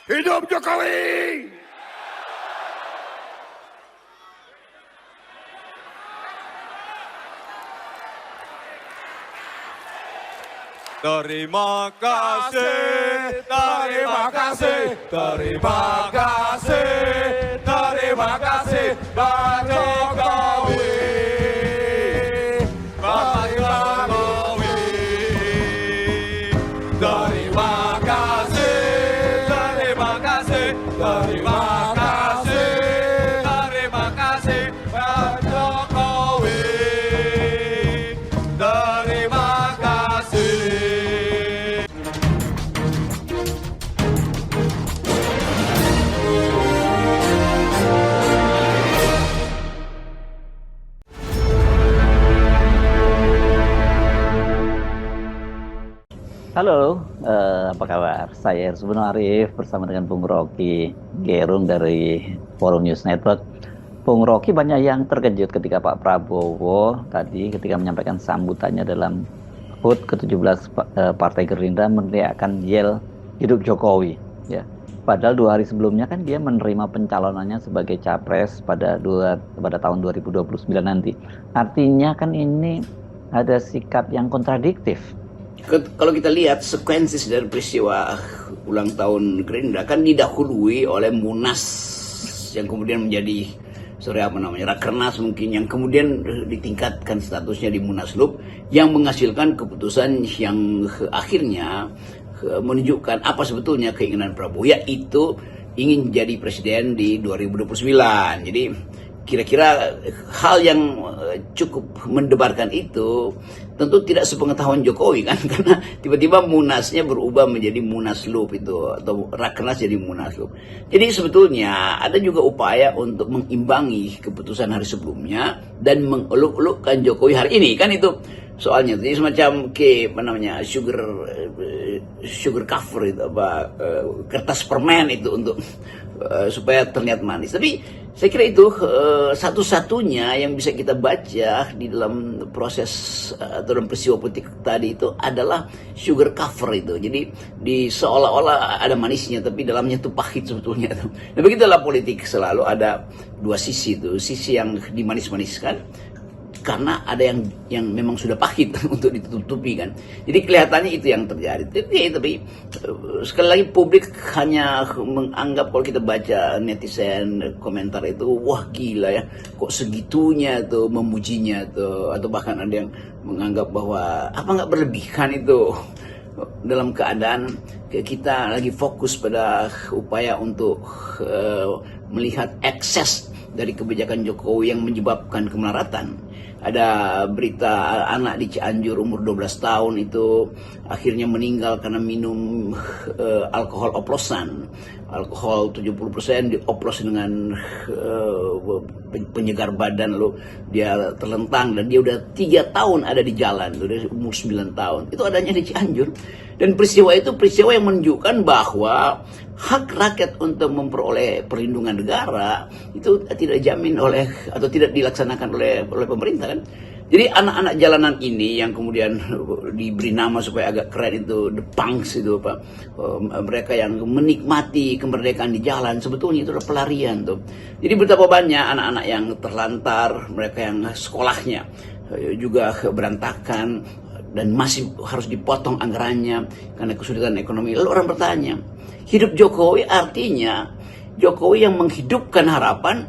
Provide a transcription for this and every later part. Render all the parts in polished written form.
Hidup Jokowi! Terima kasih, terima kasih, terima kasih, terima kasih, Pak Jokowi, Pak Jokowi. Terima kasih, terima kasih, terima kasih, terima kasih, Pak Jokowi. Terima kasih. Halo, apa kabar? Saya Ersubun Arif bersama dengan Bung Rocky Gerung dari Forum News Network. Bung Rocky banyak yang terkejut ketika Pak Prabowo tadi ketika menyampaikan sambutannya dalam HUT ke-17 Partai Gerindra meneriakkan yel hidup Jokowi. Ya, padahal 2 hari sebelumnya kan dia menerima pencalonannya sebagai capres pada tahun 2029 nanti. Artinya kan ini ada sikap yang kontradiktif. Kalau kita lihat sekuensi dari peristiwa ulang tahun Gerindra kan didahului oleh Munas yang kemudian menjadi Rakernas mungkin yang kemudian ditingkatkan statusnya di Munaslup yang menghasilkan keputusan yang akhirnya menunjukkan apa sebetulnya keinginan Prabowo, yaitu ingin jadi presiden di 2029. Jadi kira-kira hal yang cukup mendebarkan itu tentu tidak sepengetahuan Jokowi kan, karena tiba-tiba Munasnya berubah menjadi Munaslup itu, atau Rakernas jadi Munaslup. Jadi sebetulnya ada juga upaya untuk mengimbangi keputusan hari sebelumnya dan mengeluk-elukkan Jokowi hari ini kan, itu soalnya. Jadi semacam sugar cover itu, kertas permen itu untuk supaya terlihat manis. Tapi saya kira itu satu-satunya yang bisa kita baca di dalam proses atau dalam peristiwa politik tadi itu adalah sugar cover itu. Jadi seolah-olah ada manisnya tapi dalamnya itu pahit sebetulnya. Nah begitulah politik, selalu ada dua sisi itu, sisi yang dimanis-maniskan karena ada yang memang sudah pahit untuk ditutupi kan. Jadi kelihatannya itu yang terjadi. Tapi sekali lagi publik hanya menganggap, kalau kita baca netizen komentar itu, wah gila ya, kok segitunya tuh memujinya tuh, atau bahkan ada yang menganggap bahwa apa nggak berlebihan itu dalam keadaan kita lagi fokus pada upaya untuk melihat ekses dari kebijakan Jokowi yang menyebabkan kemelaratan. Ada berita anak di Cianjur umur 12 tahun itu akhirnya meninggal karena minum alkohol oplosan. Alkohol 70% dioplos dengan penyegar badan, lalu dia terlentang dan dia udah 3 tahun ada di jalan, dari umur 9 tahun. Itu adanya di Cianjur. Dan peristiwa itu peristiwa yang menunjukkan bahwa hak rakyat untuk memperoleh perlindungan negara itu tidak dijamin oleh atau tidak dilaksanakan oleh pemerintah kan. Jadi anak-anak jalanan ini yang kemudian diberi nama supaya agak keren itu the punks itu Pak, mereka yang menikmati kemerdekaan di jalan, sebetulnya itu adalah pelarian tuh. Jadi betapa banyak anak-anak yang terlantar, mereka yang sekolahnya juga berantakan dan masih harus dipotong anggarannya karena kesulitan ekonomi. Lalu orang bertanya, hidup Jokowi artinya Jokowi yang menghidupkan harapan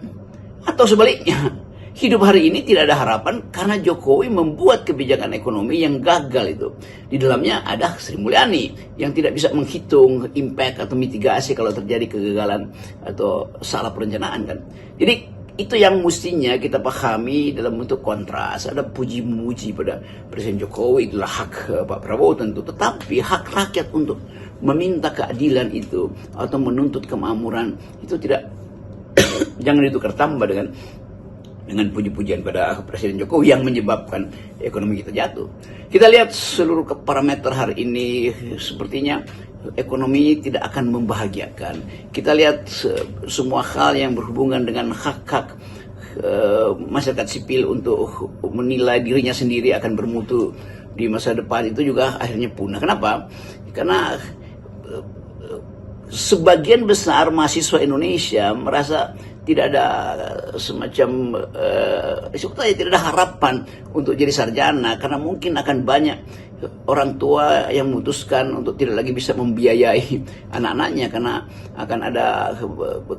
atau sebaliknya? Hidup hari ini tidak ada harapan karena Jokowi membuat kebijakan ekonomi yang gagal itu. Di dalamnya ada Sri Mulyani yang tidak bisa menghitung impact atau mitigasi kalau terjadi kegagalan atau salah perencanaan kan. Jadi itu yang mestinya kita pahami dalam bentuk kontras. Ada puji-muji pada Presiden Jokowi, itulah hak Pak Prabowo tentu. Tetapi hak rakyat untuk meminta keadilan itu atau menuntut kemakmuran itu tidak jangan ditukar tambah dengan puji-pujian pada Presiden Jokowi yang menyebabkan ekonomi kita jatuh. Kita lihat seluruh parameter hari ini sepertinya ekonomi tidak akan membahagiakan. Kita lihat semua hal yang berhubungan dengan hak-hak masyarakat sipil untuk menilai dirinya sendiri akan bermutu di masa depan itu juga akhirnya punah. Kenapa? Karena sebagian besar mahasiswa Indonesia merasa tidak ada semacam sebetulnya tidak ada harapan untuk jadi sarjana, karena mungkin akan banyak orang tua yang memutuskan untuk tidak lagi bisa membiayai anak-anaknya karena akan ada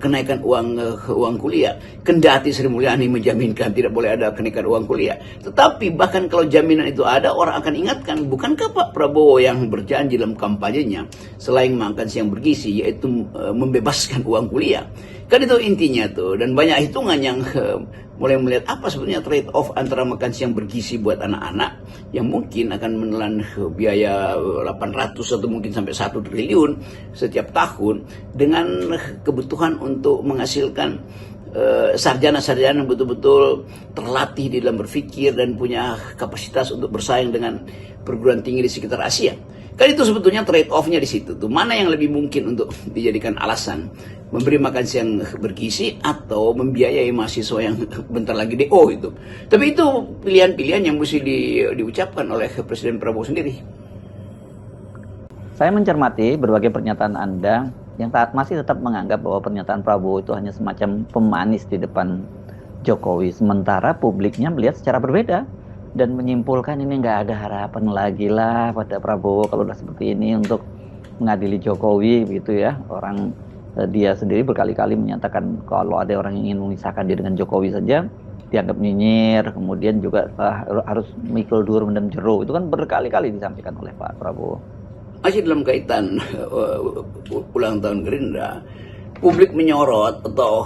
kenaikan uang kuliah. Kendati Sri Mulyani menjaminkan tidak boleh ada kenaikan uang kuliah, tetapi bahkan kalau jaminan itu ada, orang akan ingatkan, bukankah Pak Prabowo yang berjanji dalam kampanyenya selain makan siang bergizi yaitu membebaskan uang kuliah? Kan itu intinya tuh, dan banyak hitungan yang mulai melihat apa sebenarnya trade off antara makan siang bergizi buat anak-anak yang mungkin akan menelan biaya 800 atau mungkin sampai 1 triliun setiap tahun dengan kebutuhan untuk menghasilkan sarjana-sarjana yang betul-betul terlatih di dalam berpikir dan punya kapasitas untuk bersaing dengan perguruan tinggi di sekitar Asia. Kan itu sebetulnya trade off-nya di situ tuh. Mana yang lebih mungkin untuk dijadikan alasan? Memberi makan siang bergizi atau membiayai mahasiswa yang bentar lagi DO itu. Tapi itu pilihan-pilihan yang mesti diucapkan oleh Presiden Prabowo sendiri. Saya mencermati berbagai pernyataan Anda yang masih tetap menganggap bahwa pernyataan Prabowo itu hanya semacam pemanis di depan Jokowi. Sementara publiknya melihat secara berbeda dan menyimpulkan ini nggak ada harapan lagi lah pada Prabowo kalau udah seperti ini untuk mengadili Jokowi begitu ya. Orang dia sendiri berkali-kali menyatakan kalau ada orang yang ingin memisahkan dia dengan Jokowi saja dianggap nyinyir, kemudian juga harus mikul dur mendem jeruk. Itu kan berkali-kali disampaikan oleh Pak Prabowo. Masih dalam kaitan ulang tahun Gerindra, publik menyorot atau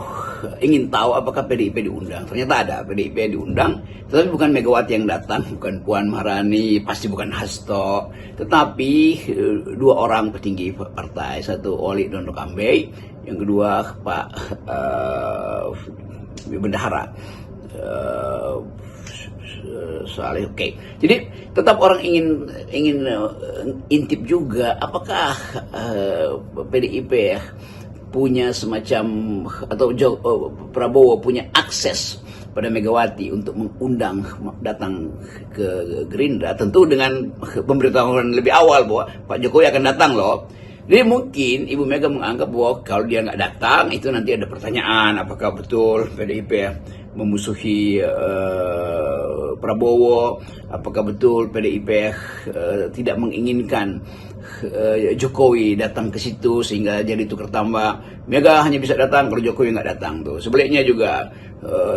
ingin tahu apakah PDIP diundang. Ternyata ada PDIP diundang, tetapi bukan Megawati yang datang, bukan Puan Maharani, pasti bukan Hasto, tetapi dua orang petinggi partai, satu Oli Dondo Kambe, yang kedua Pak Bendahara Saleh. Oke. Jadi tetap orang ingin intip juga apakah PDIP punya semacam atau Prabowo punya akses pada Megawati untuk mengundang datang ke Gerindra, tentu dengan pemberitahuan lebih awal bahwa Pak Jokowi akan datang loh. Jadi mungkin Ibu Mega menganggap bahwa kalau dia nggak datang itu nanti ada pertanyaan apakah betul PDIP memusuhi Prabowo, apakah betul PDIP tidak menginginkan Jokowi datang ke situ sehingga jadi tukar tambah. Mega hanya bisa datang kalau Jokowi nggak datang tuh. Sebaliknya juga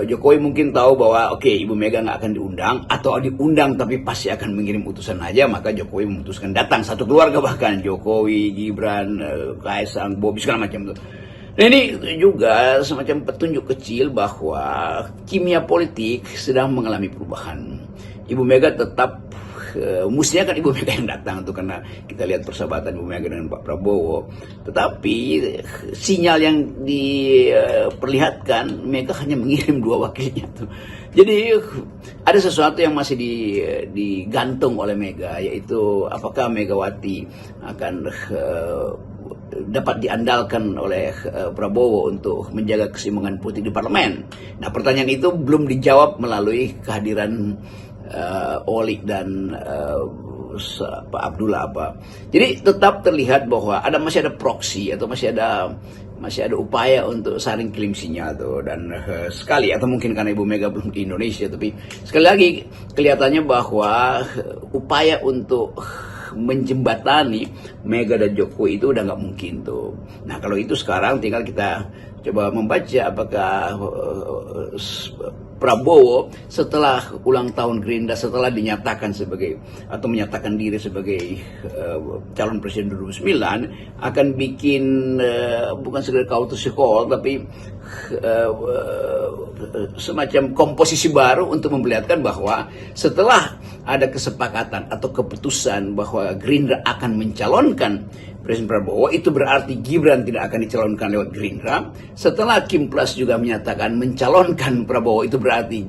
Jokowi mungkin tahu bahwa oke, Ibu Mega nggak akan diundang atau diundang tapi pasti akan mengirim utusan aja, maka Jokowi memutuskan datang satu keluarga, bahkan Jokowi, Gibran, Kaisang, Bobi segala macam tuh. Nah ini juga semacam petunjuk kecil bahwa kimia politik sedang mengalami perubahan. Ibu Mega tetap mestinya kan Ibu Mega yang datang tuh karena kita lihat persahabatan Ibu Mega dengan Pak Prabowo. Tetapi sinyal yang diperlihatkan Mega hanya mengirim dua wakilnya tuh. Jadi ada sesuatu yang masih digantung oleh Mega, yaitu apakah Megawati akan dapat diandalkan oleh Prabowo untuk menjaga keseimbangan politik di parlemen. Nah pertanyaan itu belum dijawab melalui kehadiran Oli dan Pak Abdullah apa. Jadi tetap terlihat bahwa masih ada proksi atau masih ada upaya untuk saling kirim sinyal tuh, dan sekali atau mungkin karena Ibu Mega belum di Indonesia, tapi sekali lagi kelihatannya bahwa upaya untuk menjembatani Mega dan Jokowi itu udah nggak mungkin tuh. Nah kalau itu sekarang tinggal kita coba membaca apakah Prabowo setelah ulang tahun Gerindra, setelah dinyatakan sebagai atau menyatakan diri sebagai calon presiden 2009 akan bikin bukan sekedar call to call tapi semacam komposisi baru untuk memperlihatkan bahwa setelah ada kesepakatan atau keputusan bahwa Gerindra akan mencalonkan Presiden Prabowo, itu berarti Gibran tidak akan dicalonkan lewat Gerindra. Setelah Kim Plus juga menyatakan mencalonkan Prabowo, itu berarti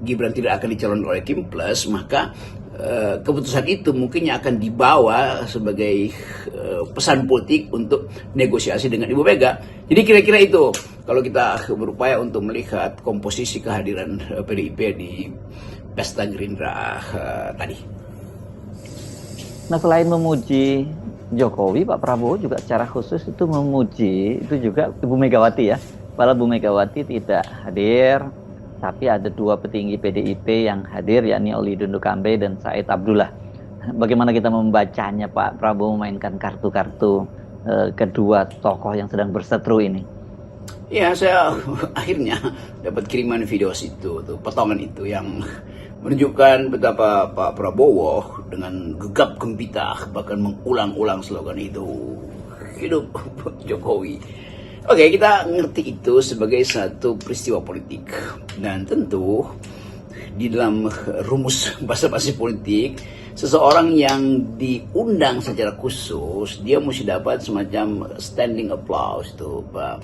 Gibran tidak akan dicalonkan oleh Kim Plus, maka keputusan itu mungkinnya akan dibawa sebagai pesan politik untuk negosiasi dengan Ibu Mega. Jadi kira-kira itu kalau kita berupaya untuk melihat komposisi kehadiran PDIP di pesta Gerindra tadi. Nah, selain memuji Jokowi, Pak Prabowo juga secara khusus itu memuji itu juga Ibu Megawati ya. Padahal Bu Megawati tidak hadir, tapi ada dua petinggi PDIP yang hadir, yakni Oli Dondo Kambe dan Said Abdullah. Bagaimana kita membacanya Pak Prabowo memainkan kartu-kartu kedua tokoh yang sedang berseteru ini? Ya, saya akhirnya dapat kiriman video itu, tuh, potongan itu yang menunjukkan betapa Pak Prabowo dengan gegap gempita bahkan mengulang-ulang slogan itu, hidup Jokowi. Oke, kita ngerti itu sebagai satu peristiwa politik, dan tentu di dalam rumus basa-basi politik, seseorang yang diundang secara khusus dia mesti dapat semacam standing applause tuh, Pak.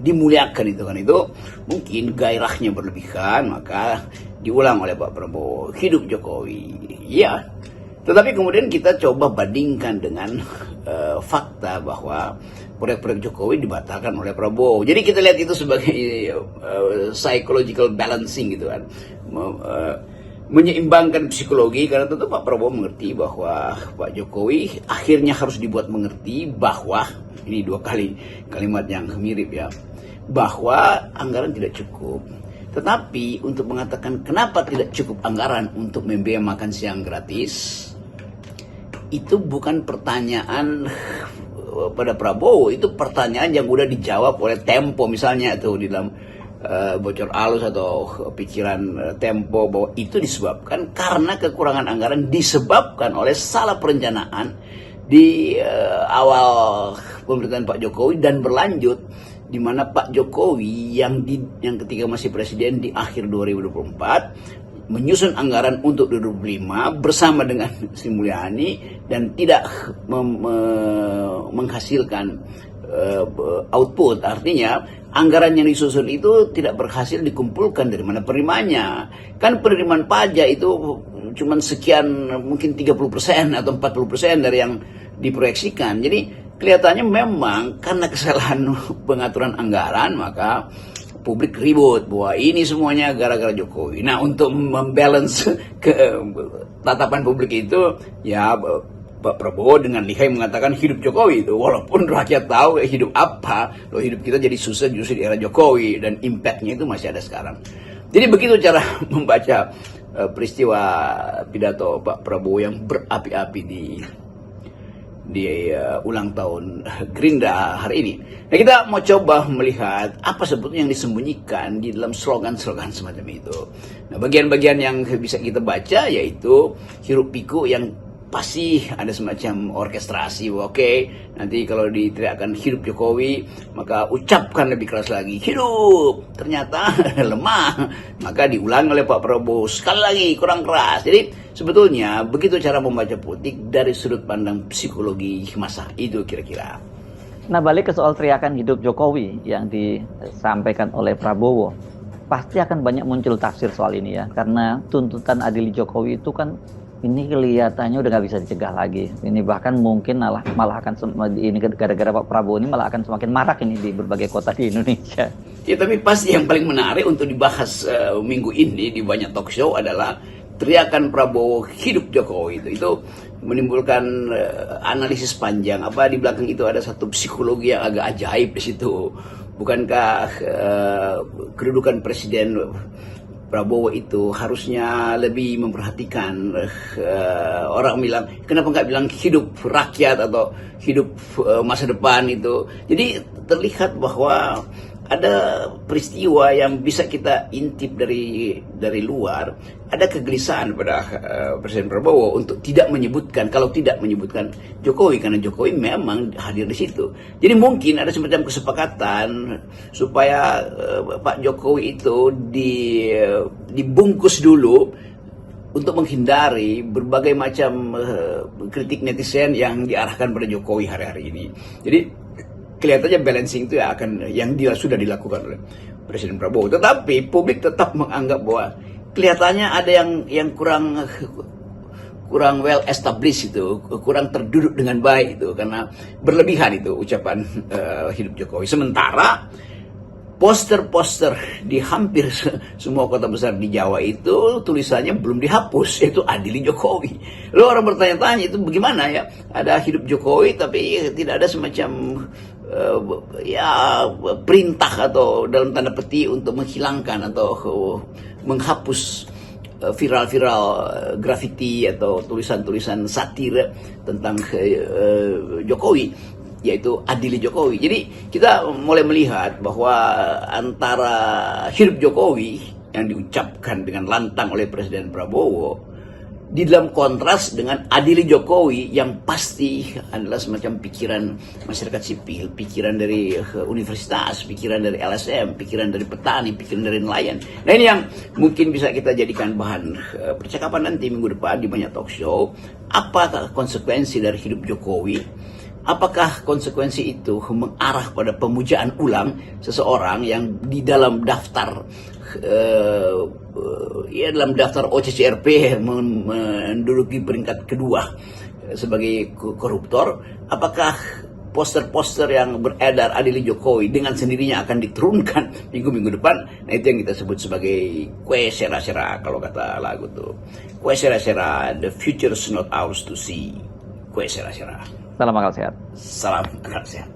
Dimuliakan itu kan, itu mungkin gairahnya berlebihan, maka diulang oleh Pak Prabowo, hidup Jokowi. Ya, tetapi kemudian kita coba bandingkan dengan fakta bahwa proyek-proyek Jokowi dibatalkan oleh Prabowo. Jadi kita lihat itu sebagai psychological balancing gitu kan, menyeimbangkan psikologi, karena tentu Pak Prabowo mengerti bahwa Pak Jokowi akhirnya harus dibuat mengerti bahwa, ini dua kali kalimat yang mirip ya, bahwa anggaran tidak cukup. Tetapi untuk mengatakan kenapa tidak cukup anggaran untuk membiayai makan siang gratis, itu bukan pertanyaan pada Prabowo, itu pertanyaan yang udah dijawab oleh Tempo misalnya tuh di dalam bocor alus atau pikiran Tempo, bahwa itu disebabkan karena kekurangan anggaran disebabkan oleh salah perencanaan di awal pemerintahan Pak Jokowi dan berlanjut, di mana Pak Jokowi yang ketika masih presiden di akhir 2024 menyusun anggaran untuk 2025 bersama dengan Sri Mulyani dan tidak menghasilkan output. Artinya anggaran yang disusun itu tidak berhasil dikumpulkan. Dari mana penerimanya? Kan penerimaan pajak itu cuma sekian, mungkin 30% atau 40% dari yang diproyeksikan. Jadi kelihatannya memang karena kesalahan pengaturan anggaran, maka publik ribut bahwa ini semuanya gara-gara Jokowi. Nah, untuk membalance ke tatapan publik itu, ya Pak Prabowo dengan lihai mengatakan hidup Jokowi itu, walaupun rakyat tahu hidup apa, loh hidup kita jadi susah justru di era Jokowi, dan impactnya itu masih ada sekarang. Jadi begitu cara membaca peristiwa pidato Pak Prabowo yang berapi-api di ulang tahun Gerindra hari ini. Nah, kita mau coba melihat apa sebetulnya yang disembunyikan di dalam slogan-slogan semacam itu. Nah, bagian-bagian yang bisa kita baca yaitu hiruk pikuk yang pasti ada semacam orkestrasi. Oke, nanti kalau diteriakkan hidup Jokowi, maka ucapkan lebih keras lagi, hidup. Ternyata lemah, maka diulang oleh Pak Prabowo sekali lagi kurang keras. Jadi sebetulnya begitu cara membaca politik dari sudut pandang psikologi masa itu kira-kira. Nah, balik ke soal teriakan hidup Jokowi yang disampaikan oleh Prabowo, pasti akan banyak muncul tafsir soal ini ya, karena tuntutan adili Jokowi itu kan ini kelihatannya udah nggak bisa dicegah lagi. Ini bahkan mungkin malah akan ini gara-gara Pak Prabowo ini malah akan semakin marak ini di berbagai kota di Indonesia. Ya, tapi pasti yang paling menarik untuk dibahas minggu ini di banyak talk show adalah teriakan Prabowo hidup Jokowi itu menimbulkan analisis panjang. Apa di belakang itu ada satu psikologi yang agak ajaib di situ. Bukankah kedudukan Presiden Prabowo itu harusnya lebih memperhatikan, orang bilang kenapa nggak bilang hidup rakyat atau hidup masa depan itu. Jadi terlihat bahwa ada peristiwa yang bisa kita intip dari luar, ada kegelisahan pada Presiden Prabowo untuk tidak menyebutkan, kalau tidak menyebutkan Jokowi, karena Jokowi memang hadir di situ. Jadi mungkin ada semacam kesepakatan supaya Pak Jokowi itu dibungkus dulu untuk menghindari berbagai macam kritik netizen yang diarahkan pada Jokowi hari-hari ini. Jadi kelihatannya balancing itu ya akan yang sudah dilakukan oleh Presiden Prabowo. Tetapi publik tetap menganggap bahwa kelihatannya ada yang kurang well established itu, kurang terduduk dengan baik itu, karena berlebihan itu ucapan hidup Jokowi. Sementara poster-poster di hampir semua kota besar di Jawa itu tulisannya belum dihapus, yaitu adili Jokowi. Lalu orang bertanya-tanya itu bagaimana ya, ada hidup Jokowi tapi tidak ada semacam ya perintah atau dalam tanda petik untuk menghilangkan atau menghapus viral-viral graffiti atau tulisan-tulisan satir tentang Jokowi, yaitu adili Jokowi. Jadi kita mulai melihat bahwa antara hidup Jokowi yang diucapkan dengan lantang oleh Presiden Prabowo di dalam kontras dengan adili Jokowi yang pasti adalah semacam pikiran masyarakat sipil, pikiran dari universitas, pikiran dari LSM, pikiran dari petani, pikiran dari nelayan. Nah ini yang mungkin bisa kita jadikan bahan percakapan nanti minggu depan di banyak talk show. Apakah konsekuensi dari hidup Jokowi? Apakah konsekuensi itu mengarah pada pemujaan ulang seseorang yang di dalam daftar dalam daftar OCCRP menduduki peringkat kedua sebagai koruptor? Apakah poster-poster yang beredar adili Jokowi dengan sendirinya akan diturunkan minggu-minggu depan? Nah itu yang kita sebut sebagai kue sera-sera, kalau kata lagu tuh. Kue sera-sera, the future is not ours to see. Kue sera-sera. Salam akal sehat. Salam akal sehat.